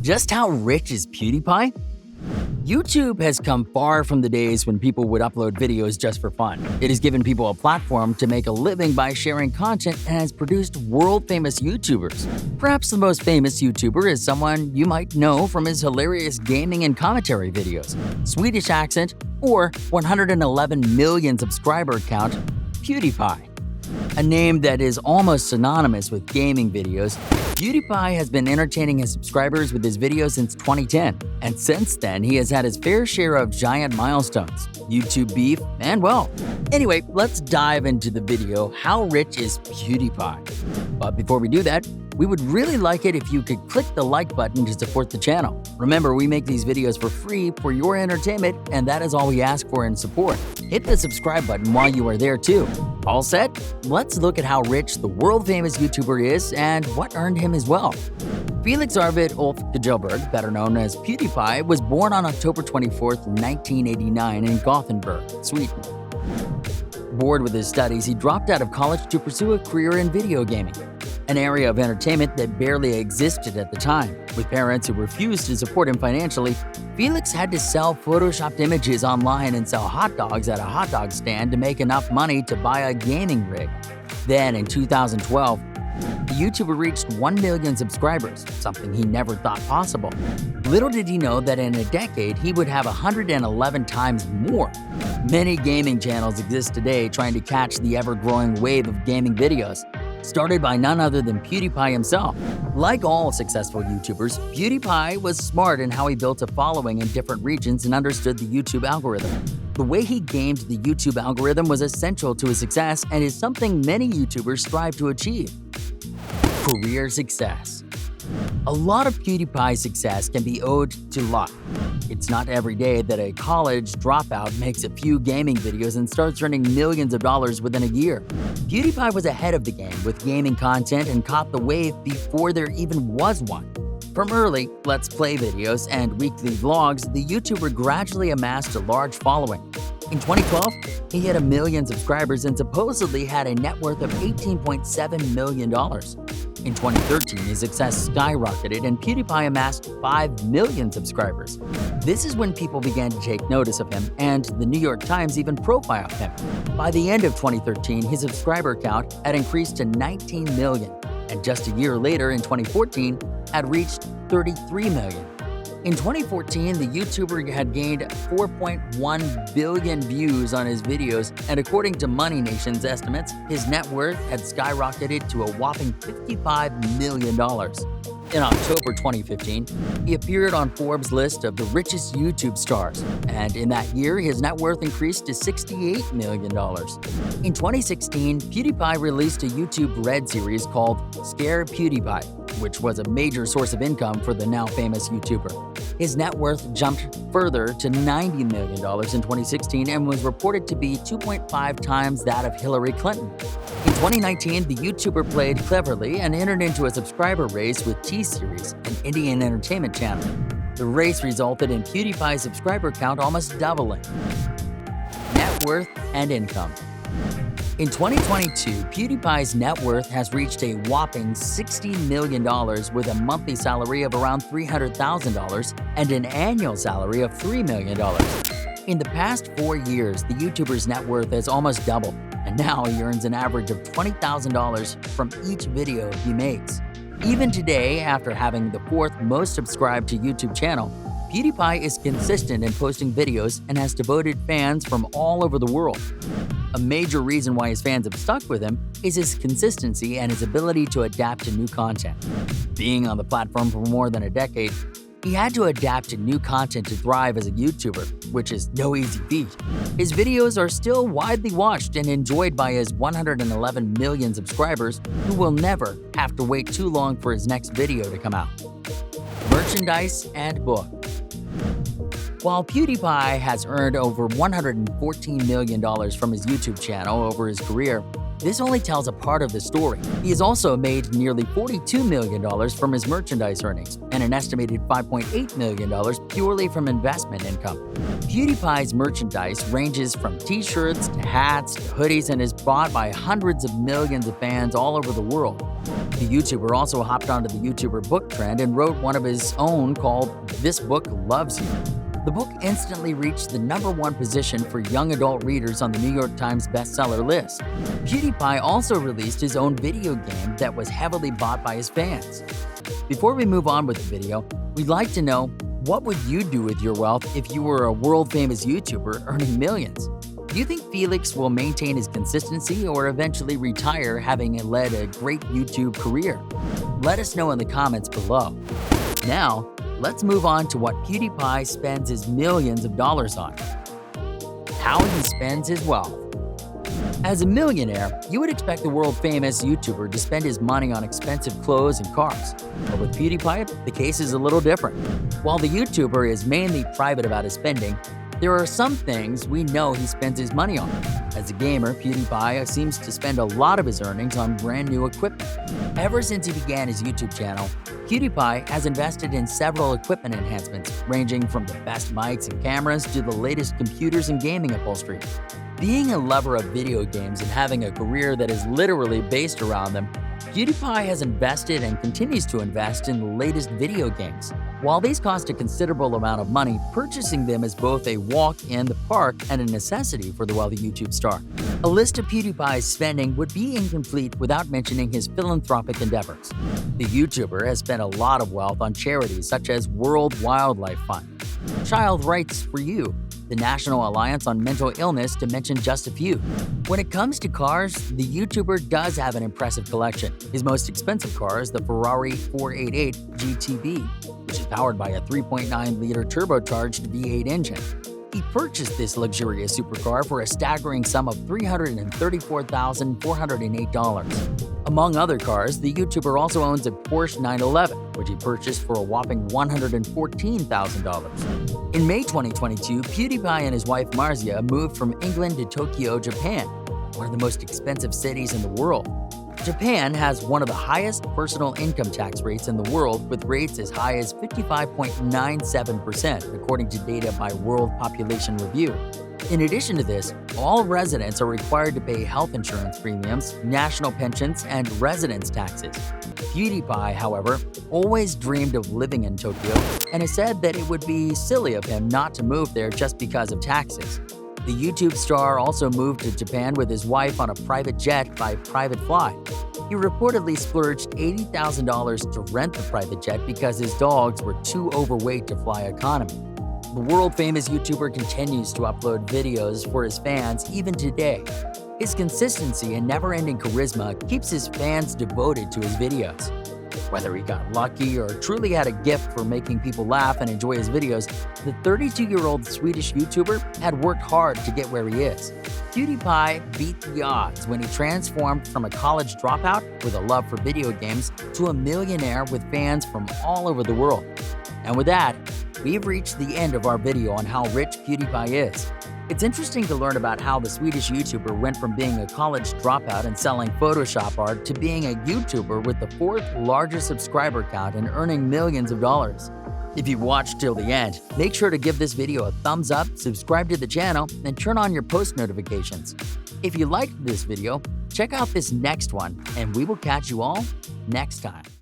Just how rich is PewDiePie? YouTube has come far from the days when people would upload videos just for fun. It has given people a platform to make a living by sharing content and has produced world-famous YouTubers. Perhaps the most famous YouTuber is someone you might know from his hilarious gaming and commentary videos, Swedish accent, or 111 million subscriber account, PewDiePie. A name that is almost synonymous with gaming videos, PewDiePie has been entertaining his subscribers with his videos since 2010, and since then he has had his fair share of giant milestones, YouTube beef, and well. Anyway, let's dive into the video, How Rich Is PewDiePie? But before we do that, we would really like it if you could click the like button to support the channel. Remember, we make these videos for free for your entertainment, and that is all we ask for in support. Hit the subscribe button while you are there too. All set? Let's look at how rich the world-famous YouTuber is and what earned him his wealth. Felix Arvid Ulf Kjellberg, better known as PewDiePie, was born on October 24, 1989 in Gothenburg, Sweden. Bored with his studies, he dropped out of college to pursue a career in video gaming, an area of entertainment that barely existed at the time. With parents who refused to support him financially, Felix had to sell photoshopped images online and sell hot dogs at a hot dog stand to make enough money to buy a gaming rig. Then, in 2012, the YouTuber reached 1 million subscribers, something he never thought possible. Little did he know that in a decade, he would have 111 times more. Many gaming channels exist today trying to catch the ever-growing wave of gaming videos, started by none other than PewDiePie himself. Like all successful YouTubers, PewDiePie was smart in how he built a following in different regions and understood the YouTube algorithm. The way he gamed the YouTube algorithm was essential to his success and is something many YouTubers strive to achieve. Career success. A lot of PewDiePie's success can be owed to luck. It's not every day that a college dropout makes a few gaming videos and starts earning millions of dollars within a year. PewDiePie was ahead of the game with gaming content and caught the wave before there even was one. From early Let's Play videos and weekly vlogs, the YouTuber gradually amassed a large following. In 2012, he hit 1 million subscribers and supposedly had a net worth of $18.7 million. In 2013, his success skyrocketed and PewDiePie amassed 5 million subscribers. This is when people began to take notice of him, and the New York Times even profiled him. By the end of 2013, his subscriber count had increased to 19 million, and just a year later, in 2014, had reached 33 million. In 2014, the YouTuber had gained 4.1 billion views on his videos, and according to Money Nation's estimates, his net worth had skyrocketed to a whopping $55 million. In October 2015, he appeared on Forbes' list of the richest YouTube stars, and in that year, his net worth increased to $68 million. In 2016, PewDiePie released a YouTube Red series called Scare PewDiePie, which was a major source of income for the now famous YouTuber. His net worth jumped further to $90 million in 2016 and was reported to be 2.5 times that of Hillary Clinton. In 2019, the YouTuber played cleverly and entered into a subscriber race with T-Series, an Indian entertainment channel. The race resulted in PewDiePie's subscriber count almost doubling. Net worth and income. In 2022, PewDiePie's net worth has reached a whopping $60 million with a monthly salary of around $300,000 and an annual salary of $3 million. In the past 4 years, the YouTuber's net worth has almost doubled, and now he earns an average of $20,000 from each video he makes. Even today, after having the 4th most subscribed to YouTube channel, PewDiePie is consistent in posting videos and has devoted fans from all over the world. A major reason why his fans have stuck with him is his consistency and his ability to adapt to new content. Being on the platform for more than a decade, he had to adapt to new content to thrive as a YouTuber, which is no easy feat. His videos are still widely watched and enjoyed by his 111 million subscribers who will never have to wait too long for his next video to come out. Merchandise and book. While PewDiePie has earned over $114 million from his YouTube channel over his career, this only tells a part of the story. He has also made nearly $42 million from his merchandise earnings and an estimated $5.8 million purely from investment income. PewDiePie's merchandise ranges from t-shirts to hats to hoodies and is bought by hundreds of millions of fans all over the world. The YouTuber also hopped onto the YouTuber book trend and wrote one of his own called This Book Loves You. The book instantly reached the #1 position for young adult readers on the New York Times bestseller list. PewDiePie also released his own video game that was heavily bought by his fans. Before we move on with the video, we'd like to know, what would you do with your wealth if you were a world-famous YouTuber earning millions? Do you think Felix will maintain his consistency or eventually retire having led a great YouTube career? Let us know in the comments below. Now, let's move on to what PewDiePie spends his millions of dollars on. How he spends his wealth. As a millionaire, you would expect the world-famous YouTuber to spend his money on expensive clothes and cars. But with PewDiePie, the case is a little different. While the YouTuber is mainly private about his spending, there are some things we know he spends his money on. As a gamer, PewDiePie seems to spend a lot of his earnings on brand new equipment. Ever since he began his YouTube channel, PewDiePie has invested in several equipment enhancements, ranging from the best mics and cameras to the latest computers and gaming upholstery. Being a lover of video games and having a career that is literally based around them, PewDiePie has invested and continues to invest in the latest video games. While these cost a considerable amount of money, purchasing them is both a walk in the park and a necessity for the wealthy YouTube star. A list of PewDiePie's spending would be incomplete without mentioning his philanthropic endeavors. The YouTuber has spent a lot of wealth on charities such as World Wildlife Fund, Child Rights for You, the National Alliance on Mental Illness, to mention just a few. When it comes to cars, the YouTuber does have an impressive collection. His most expensive car is the Ferrari 488 GTB, which is powered by a 3.9-liter turbocharged V8 engine. He purchased this luxurious supercar for a staggering sum of $334,408. Among other cars, the YouTuber also owns a Porsche 911, which he purchased for a whopping $114,000. In May 2022, PewDiePie and his wife Marzia moved from England to Tokyo, Japan, one of the most expensive cities in the world. Japan has one of the highest personal income tax rates in the world, with rates as high as 55.97%, according to data by World Population Review. In addition to this, all residents are required to pay health insurance premiums, national pensions, and residence taxes. PewDiePie, however, always dreamed of living in Tokyo and has said that it would be silly of him not to move there just because of taxes. The YouTube star also moved to Japan with his wife on a private jet by private flight. He reportedly splurged $80,000 to rent the private jet because his dogs were too overweight to fly economy. The world-famous YouTuber continues to upload videos for his fans even today. His consistency and never-ending charisma keeps his fans devoted to his videos. Whether he got lucky or truly had a gift for making people laugh and enjoy his videos, the 32-year-old Swedish YouTuber had worked hard to get where he is. PewDiePie beat the odds when he transformed from a college dropout with a love for video games to a millionaire with fans from all over the world. And with that, we've reached the end of our video on how rich PewDiePie is. It's interesting to learn about how the Swedish YouTuber went from being a college dropout and selling Photoshop art to being a YouTuber with the 4th largest subscriber count and earning millions of dollars. If you've watched till the end, make sure to give this video a thumbs up, subscribe to the channel, and turn on your post notifications. If you liked this video, check out this next one, and we will catch you all next time.